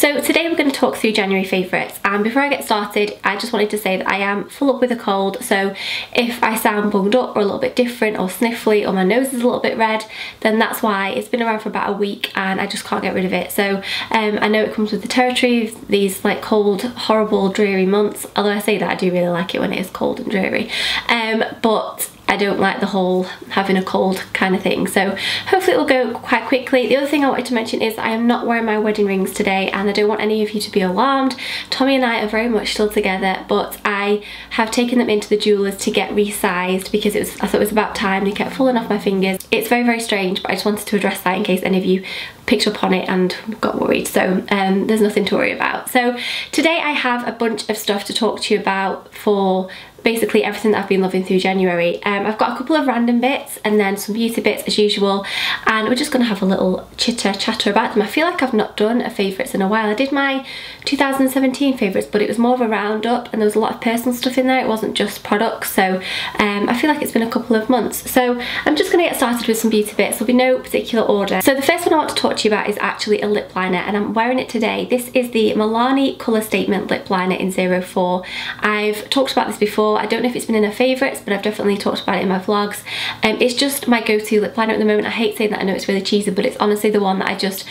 So today we're going to talk through January favourites, and before I get started I just wanted to say that I am full up with a cold, so if I sound bunged up or a little bit different or sniffly or my nose is a little bit red, then that's why. It's been around for about a week and I just can't get rid of it. So I know it comes with the territory of these like cold, horrible, dreary months, although I say that I do really like it when it is cold and dreary, but I don't like the whole having a cold kind of thing, so hopefully it will go quite quickly. The other thing I wanted to mention is I am not wearing my wedding rings today, and I don't want any of you to be alarmed. Tommy and I are very much still together, but I have taken them into the jewellers to get resized because I thought it was about time. They kept falling off my fingers. It's very, very strange, but I just wanted to address that in case any of you picked up on it and got worried, so there's nothing to worry about. So today I have a bunch of stuff to talk to you about for basically everything that I've been loving through January. I've got a couple of random bits and then some beauty bits as usual, and we're just going to have a little chatter about them. I feel like I've not done a favourites in a while. I did my 2017 favourites, but it was more of a roundup and there was a lot of personal stuff in there. It wasn't just products, so I feel like it's been a couple of months. So I'm just going to get started with some beauty bits. There'll be no particular order. So the first one I want to talk to you about is actually a lip liner, and I'm wearing it today. This is the Milani Colour Statement Lip Liner in 04. I've talked about this before. I don't know if it's been in her favourites, but I've definitely talked about it in my vlogs. It's just my go-to lip liner at the moment. I hate saying that, I know it's really cheesy, but it's honestly the one that I just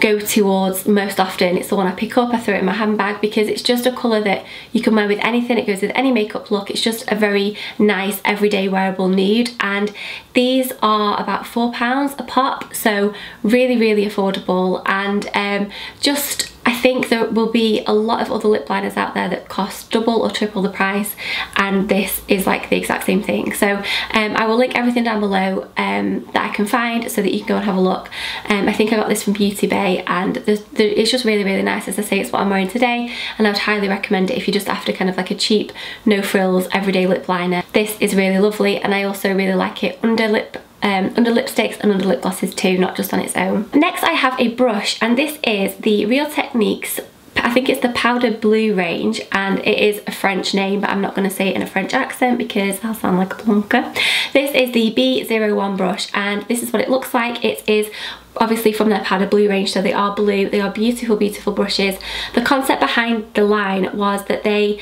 go towards most often. It's the one I pick up, I throw it in my handbag, because it's just a colour that you can wear with anything. It goes with any makeup look. It's just a very nice everyday wearable nude, and these are about £4 a pop, so really, really affordable. And just I think there will be a lot of other lip liners out there that cost double or triple the price, and this is like the exact same thing. So I will link everything down below that I can find so that you can go and have a look. I think I got this from Beauty Bay, and it's just really, really nice. As I say, it's what I'm wearing today, and I would highly recommend it if you're just after kind of like a cheap, no frills, everyday lip liner. This is really lovely, and I also really like it under lipsticks and under lip glosses too, not just on its own. Next I have a brush, and this is the Real Techniques, I think it's the Powder Blue range, and it is a French name, but I'm not going to say it in a French accent because I'll sound like a plonker. This is the B01 brush, and this is what it looks like. It is obviously from their Powder Blue range, so they are blue. They are beautiful, beautiful brushes. The concept behind the line was that they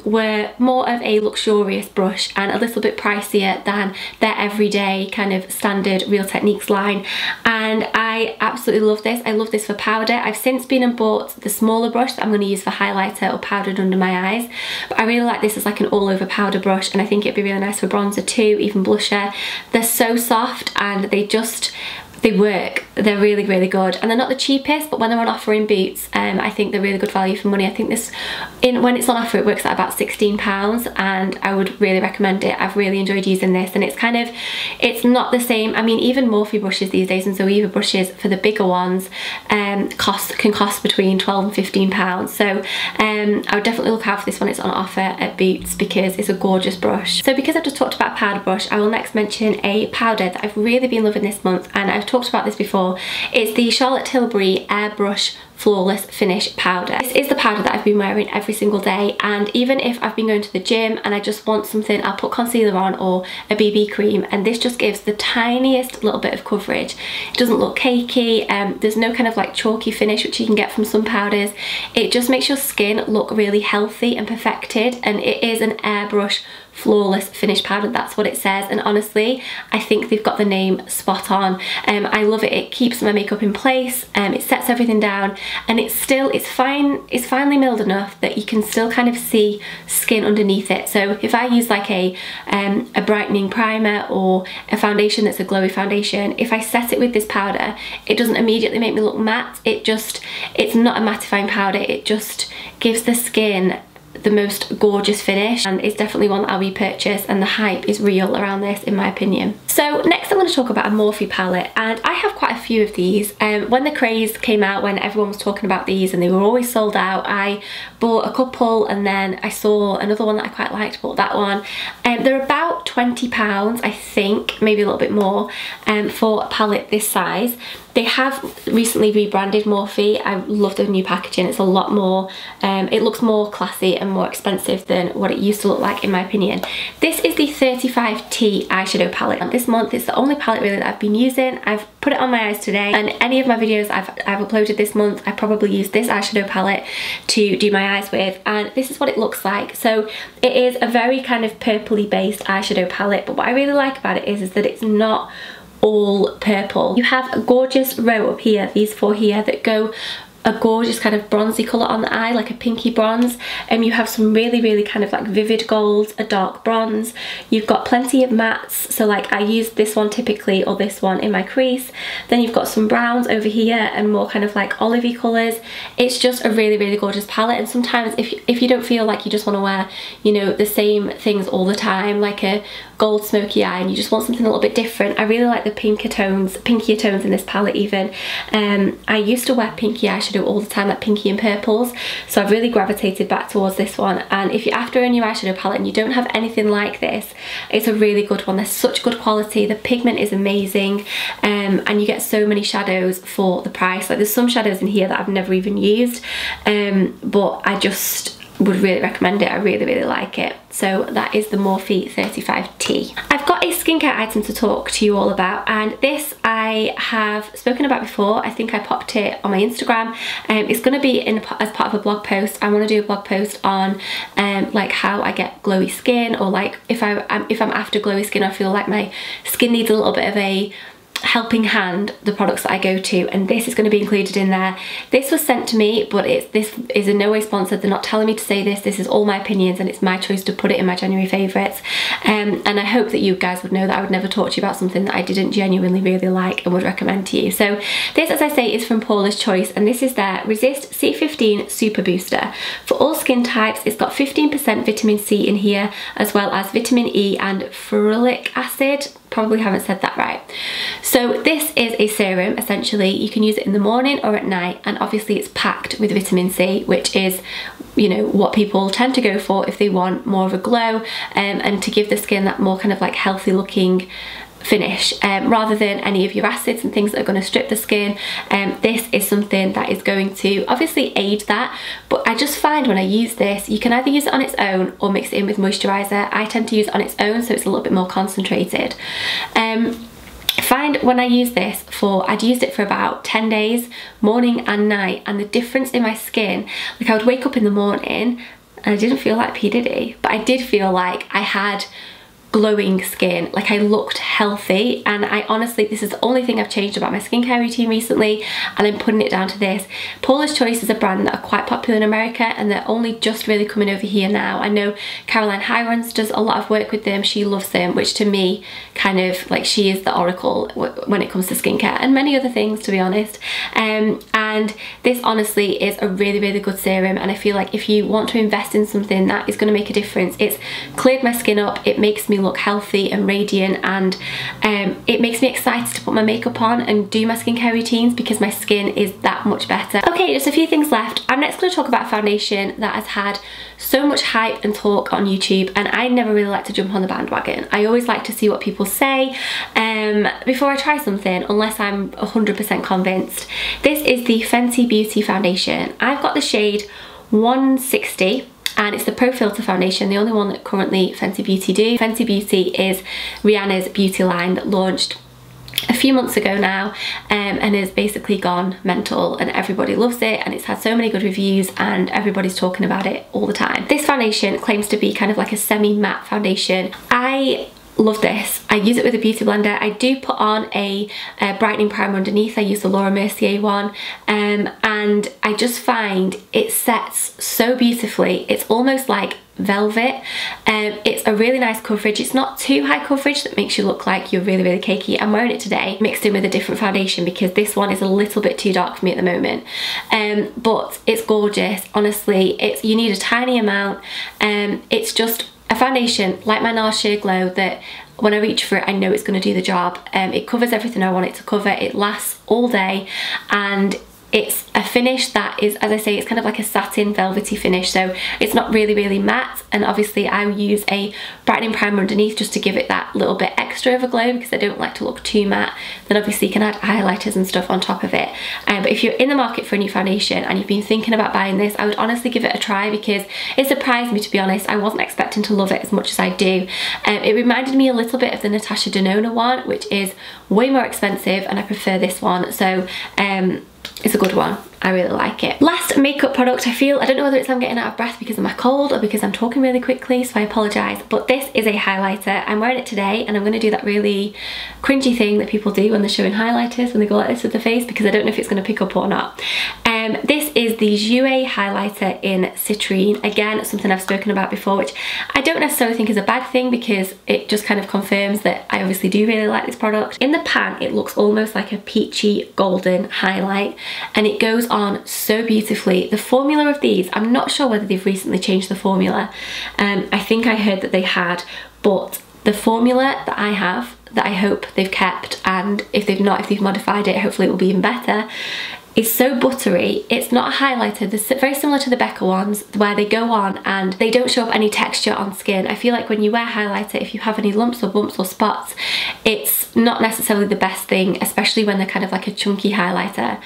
were more of a luxurious brush and a little bit pricier than their everyday kind of standard Real Techniques line, and I absolutely love this. I love this for powder. I've since been and bought the smaller brush that I'm going to use for highlighter or powdered under my eyes, but I really like this as like an all over powder brush, and I think it'd be really nice for bronzer too, even blusher. They're so soft and they work. They're really, really good, and they're not the cheapest, but when they're on offer in Boots, I think they're really good value for money. I think this, when it's on offer, it works at about £16, and I would really recommend it. I've really enjoyed using this, and it's not the same. I mean, even Morphe brushes these days and Zoeva brushes for the bigger ones can cost between £12 and £15, so I would definitely look out for this when it's on offer at Boots because it's a gorgeous brush. So because I've just talked about a powder brush, I will next mention a powder that I've really been loving this month, and I've talked about this before. It's the Charlotte Tilbury Airbrush Flawless Finish Powder. This is the powder that I've been wearing every single day, and even if I've been going to the gym and I just want something, I'll put concealer on or a BB cream, and this just gives the tiniest little bit of coverage. It doesn't look cakey, there's no kind of like chalky finish which you can get from some powders. It just makes your skin look really healthy and perfected, and it is an airbrush flawless finish powder. That's what it says, and honestly I think they've got the name spot on. I love it. It keeps my makeup in place, it sets everything down, and it's finely milled enough that you can still kind of see skin underneath it. So if I use like a brightening primer or a foundation that's a glowy foundation, if I set it with this powder, it doesn't immediately make me look matte. It's not a mattifying powder, it just gives the skin the most gorgeous finish, and it's definitely one that I'll repurchase, and the hype is real around this in my opinion. So next I'm going to talk about a Morphe palette, and I have quite a few of these. When the craze came out, when everyone was talking about these and they were always sold out, I bought a couple, and then I saw another one that I quite liked, bought that one. They're about £20 I think, maybe a little bit more, for a palette this size. They have recently rebranded Morphe. I love the new packaging. It's a lot more, it looks more classy and more expensive than what it used to look like in my opinion. This is the 35T eyeshadow palette. This this month. It's the only palette really that I've been using. I've put it on my eyes today, and any of my videos I've uploaded this month, I probably use this eyeshadow palette to do my eyes with, and this is what it looks like. So it is a very kind of purpley based eyeshadow palette, but what I really like about it is that it's not all purple. You have a gorgeous row up here, these four here, that go a gorgeous kind of bronzy colour on the eye, like a pinky bronze, and you have some really kind of like vivid golds, a dark bronze. You've got plenty of mattes, so like I use this one typically, or this one, in my crease. Then you've got some browns over here and more kind of like olivey colours. It's just a really gorgeous palette, and sometimes if you don't feel like you just want to wear, you know, the same things all the time, like a gold smoky eye, and you just want something a little bit different, I really like the pinkier tones in this palette even. I used to wear pinky eyeshadow all the time, like pinky and purples, so I've really gravitated back towards this one. And if you're after a new eyeshadow palette and you don't have anything like this, it's a really good one. They're such good quality, the pigment is amazing, and you get so many shadows for the price. Like there's some shadows in here that I've never even used, but I just would really recommend it. I really like it. So that is the Morphe 35T. I've got a skincare item to talk to you all about, and this I have spoken about before. I think I popped it on my Instagram. It's going to be as part of a blog post. I want to do a blog post on like how I get glowy skin, or like if I'm after glowy skin, I feel like my skin needs a little bit of a helping hand, the products that I go to, and this is going to be included in there. This was sent to me, but this is in no way sponsored. They're not telling me to say this. This is all my opinions, and it's my choice to put it in my January favourites. And I hope that you guys would know that I would never talk to you about something that I didn't genuinely really like and would recommend to you. So this, as I say, is from Paula's Choice, and this is their Resist C15 Super Booster. For all skin types, it's got 15% vitamin C in here, as well as vitamin E and ferulic acid. Probably haven't said that right. So this is a serum, essentially. You can use it in the morning or at night, and obviously it's packed with vitamin C, which is, you know, what people tend to go for if they want more of a glow, and to give the skin that more kind of like healthy looking finish, rather than any of your acids and things that are going to strip the skin. This is something that is going to obviously aid that, but I just find when I use this, you can either use it on its own or mix it in with moisturiser. I tend to use it on its own, so it's a little bit more concentrated. I find when I use this I'd used it for about 10 days, morning and night, and the difference in my skin, like I would wake up in the morning and I didn't feel like P. Diddy, but I did feel like I had glowing skin, like I looked healthy. And I honestly, this is the only thing I've changed about my skincare routine recently, and I'm putting it down to this. Paula's Choice is a brand that are quite popular in America, and they're only just really coming over here now. I know Caroline Hirons does a lot of work with them. She loves them, which to me, kind of like, she is the oracle when it comes to skincare and many other things, to be honest. And this honestly is a really good serum, and I feel like if you want to invest in something that is going to make a difference, it's cleared my skin up, it makes me look healthy and radiant, and it makes me excited to put my makeup on and do my skincare routines because my skin is that much better. Okay, just a few things left. I'm next going to talk about a foundation that has had so much hype and talk on YouTube, and I never really like to jump on the bandwagon. I always like to see what people say before I try something, unless I'm 100% convinced. This is the Fenty Beauty foundation. I've got the shade 160, and it's the Pro Filter foundation, the only one that currently Fenty Beauty do. Fenty Beauty is Rihanna's beauty line that launched a few months ago now, and has basically gone mental, and everybody loves it, and it's had so many good reviews and everybody's talking about it all the time. This foundation claims to be kind of like a semi-matte foundation. I love this. I use it with a beauty blender. I do put on a brightening primer underneath. I use the Laura Mercier one, and I just find it sets so beautifully. It's almost like velvet. It's a really nice coverage. It's not too high coverage that makes you look like you're really cakey. I'm wearing it today mixed in with a different foundation because this one is a little bit too dark for me at the moment, but it's gorgeous. Honestly, you need a tiny amount. It's just a foundation like my NARS Sheer Glow that when I reach for it, I know it's going to do the job. It covers everything I want it to cover. It lasts all day, and It's a finish that is, as I say, it's kind of like a satin velvety finish, so it's not really matte. And obviously I use a brightening primer underneath just to give it that little bit extra of a glow, because I don't like to look too matte. Then obviously you can add highlighters and stuff on top of it. But if you're in the market for a new foundation and you've been thinking about buying this, I would honestly give it a try, because it surprised me, to be honest. I wasn't expecting to love it as much as I do. It reminded me a little bit of the Natasha Denona one, which is way more expensive, and I prefer this one. So it's a good one. I really like it. Last makeup product, I don't know whether it's I'm getting out of breath because of my cold or because I'm talking really quickly, so I apologise, but this is a highlighter. I'm wearing it today, and I'm going to do that really cringy thing that people do when they're showing highlighters, when they go like this with the face, because I don't know if it's going to pick up or not. This is the Jouer highlighter in Citrine. Again, something I've spoken about before, which I don't necessarily think is a bad thing, because it just kind of confirms that I obviously do really like this product. In the pan, it looks almost like a peachy golden highlight, and it goes on so beautifully. The formula of these, I'm not sure whether they've recently changed the formula. I think I heard that they had, but the formula that I have, that I hope they've kept, and if they've not, if they've modified it, hopefully it will be even better, is so buttery. It's not a highlighter. They're very similar to the Becca ones, where they go on and they don't show up any texture on skin. I feel like when you wear highlighter, if you have any lumps or bumps or spots, it's not necessarily the best thing, especially when they're kind of like a chunky highlighter.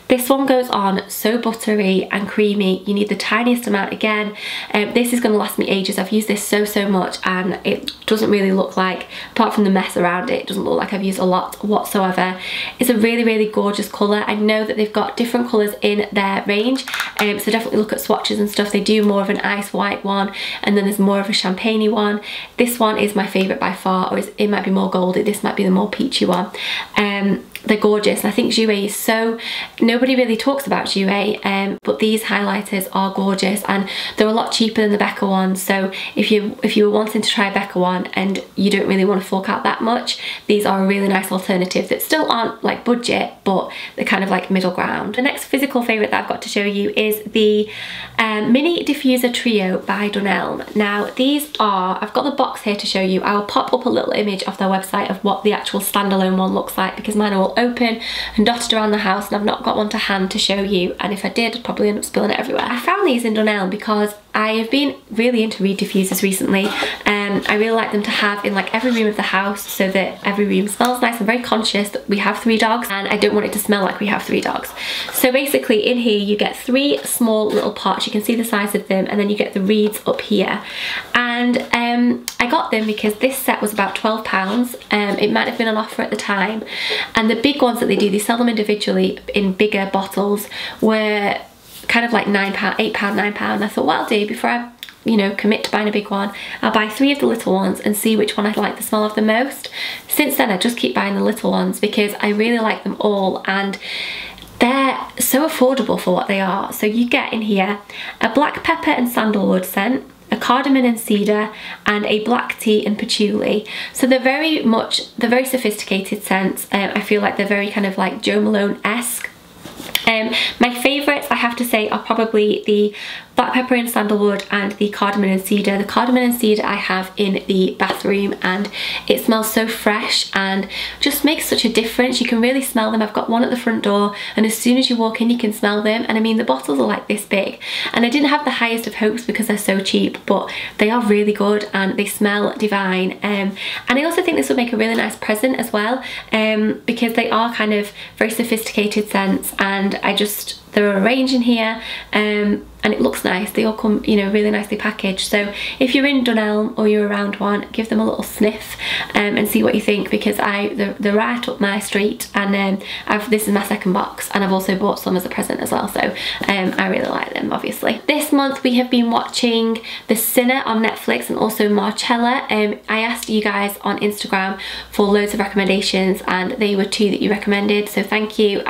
This one goes on so buttery and creamy. You need the tiniest amount. Again, this is going to last me ages. I've used this so much, and it doesn't really look like, apart from the mess around it, it doesn't look like I've used a lot whatsoever. It's a really gorgeous colour. I know that they've got different colours in their range, so definitely look at swatches and stuff. They do more of an ice white one, and then there's more of a champagne-y one. This one is my favourite by far, or it might be more goldy. This might be the more peachy one. They're gorgeous, and I think Jouer is so, nobody really talks about Jouer, but these highlighters are gorgeous, and they're a lot cheaper than the Becca ones. So if you were wanting to try a Becca one and you don't really want to fork out that much, these are a really nice alternative that still aren't like budget, but they're kind of like middle ground. The next physical favourite that I've got to show you is the Mini Diffuser Trio by Dunelm. Now these are, I've got the box here to show you. I will pop up a little image of their website of what the actual standalone one looks like, because mine are all open and dotted around the house, and I've not got one to hand to show you, and if I did, I'd probably end up spilling it everywhere. I found these in Dunelm because I have been really into reed diffusers recently. I really like them to have in like every room of the house, so that every room smells nice. I'm very conscious that we have 3 dogs, and I don't want it to smell like we have 3 dogs. So basically in here you get 3 small little pots. You can see the size of them, and then you get the reeds up here. And I got them because this set was about £12. It might have been on offer at the time, and the big ones that they do, they sell them individually in bigger bottles, were kind of like £9, £8, £9. I thought, what I'll do before I commit to buying a big one, I'll buy 3 of the little ones and see which one I like the smell of the most. Since then I just keep buying the little ones because I really like them all, and they're so affordable for what they are. So you get in here a black pepper and sandalwood scent, a cardamom and cedar, and a black tea and patchouli. So they're very sophisticated scents. I feel like they're very kind of like Jo Malone-esque. My favourites, I have to say, are probably the black pepper and sandalwood and the cardamom and cedar. The cardamom and cedar I have in the bathroom, and it smells so fresh and just makes such a difference. You can really smell them. I've got one at the front door, and as soon as you walk in you can smell them, and I mean the bottles are like this big, and I didn't have the highest of hopes because they're so cheap, but they are really good and they smell divine. And I also think this would make a really nice present as well, because they are kind of very sophisticated scents, and there are a range in here, and it looks nice. They all come, really nicely packaged. So if you're in Dunelm or you're around one, give them a little sniff and see what you think, because they're right up my street, and this is my second box, and I've also bought some as a present as well, so I really like them, obviously. This month we have been watching The Sinner on Netflix and also Marcella. I asked you guys on Instagram for loads of recommendations, and they were 2 that you recommended, so thank you.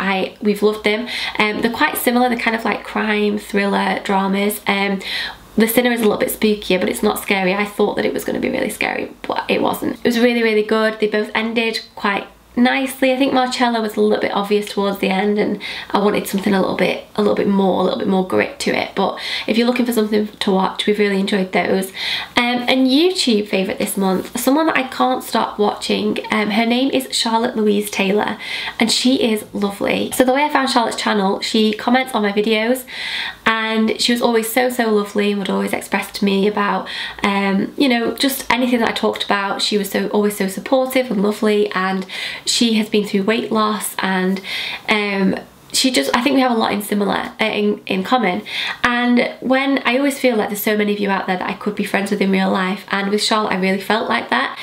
We've loved them. They're quite similar. They're kind of like crime, thriller, dramas. The Sinner is a little bit spookier, but it's not scary. I thought that it was going to be really scary, but it wasn't. It was really good. They both ended quite nicely. I think Marcella was a little bit obvious towards the end, and I wanted something a little bit more grit to it. But if you're looking for something to watch, we've really enjoyed those. And YouTube favourite this month, someone that I can't stop watching, her name is Charlotte Louise Taylor, and she is lovely. So the way I found Charlotte's channel, she comments on my videos, and she was always so lovely and would always express to me about you know, just anything that I talked about. She was always so supportive and lovely, and she has been through weight loss, and I think we have a lot in common. And when I always feel like there's so many of you out there that I could be friends with in real life, and with Charlotte I really felt like that.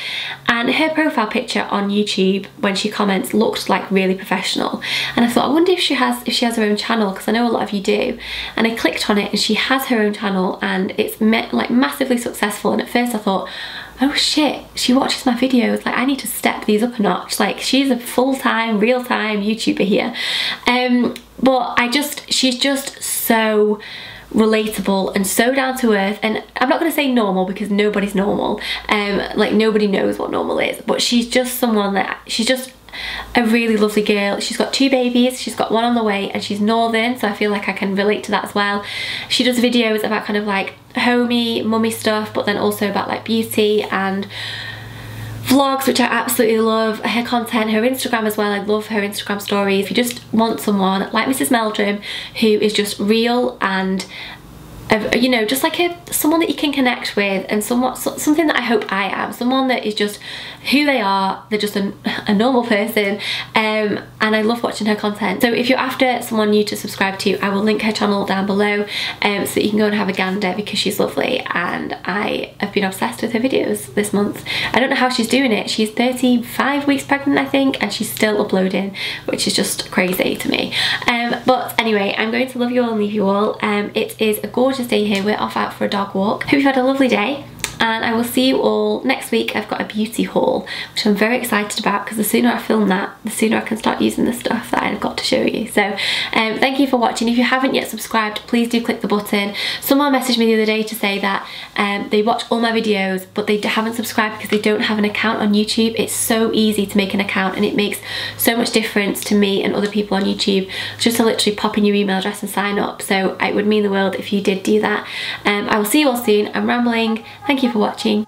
And her profile picture on YouTube when she comments looked like really professional, and I thought, I wonder if she has her own channel, because I know a lot of you do. And I clicked on it, and she has her own channel, and it's like massively successful. And at first I thought, oh shit, she watches my videos, like I need to step these up a notch. Like, she's a full-time, real-time YouTuber here. But she's just so relatable and so down to earth, and I'm not going to say normal because nobody's normal, like nobody knows what normal is, but she's just someone that, she's just a really lovely girl. She's got 2 babies, she's got 1 on the way, and she's northern, so I feel like I can relate to that as well. She does videos about kind of like homey, mummy stuff, but then also about like beauty and vlogs, which I absolutely love. Her content, her Instagram as well, I love her Instagram stories. If you just want someone like Mrs. Meldrum who is just real and you know, just like someone that you can connect with, and something that I hope I am, someone that is just who they are. They're just a normal person, and I love watching her content. So if you're after someone new to subscribe to, I will link her channel down below, so that you can go and have a gander, because she's lovely, and I have been obsessed with her videos this month. I don't know how she's doing it. She's 35 weeks pregnant, I think, and she's still uploading, which is just crazy to me. But anyway, I'm going to love you all and leave you all. It is a gorgeous day here. We're off out for a dog walk. Hope you've had a lovely day, and I will see you all next week. I've got a beauty haul, which I'm very excited about, because the sooner I film that, the sooner I can start using the stuff that I've got to show you. So thank you for watching. If you haven't yet subscribed, please do click the button. Someone messaged me the other day to say that they watch all my videos, but they haven't subscribed because they don't have an account on YouTube. It's so easy to make an account, and it makes so much difference to me and other people on YouTube, just to literally pop in your email address and sign up. So it would mean the world if you did do that. I will see you all soon. I'm rambling. Thank you for watching.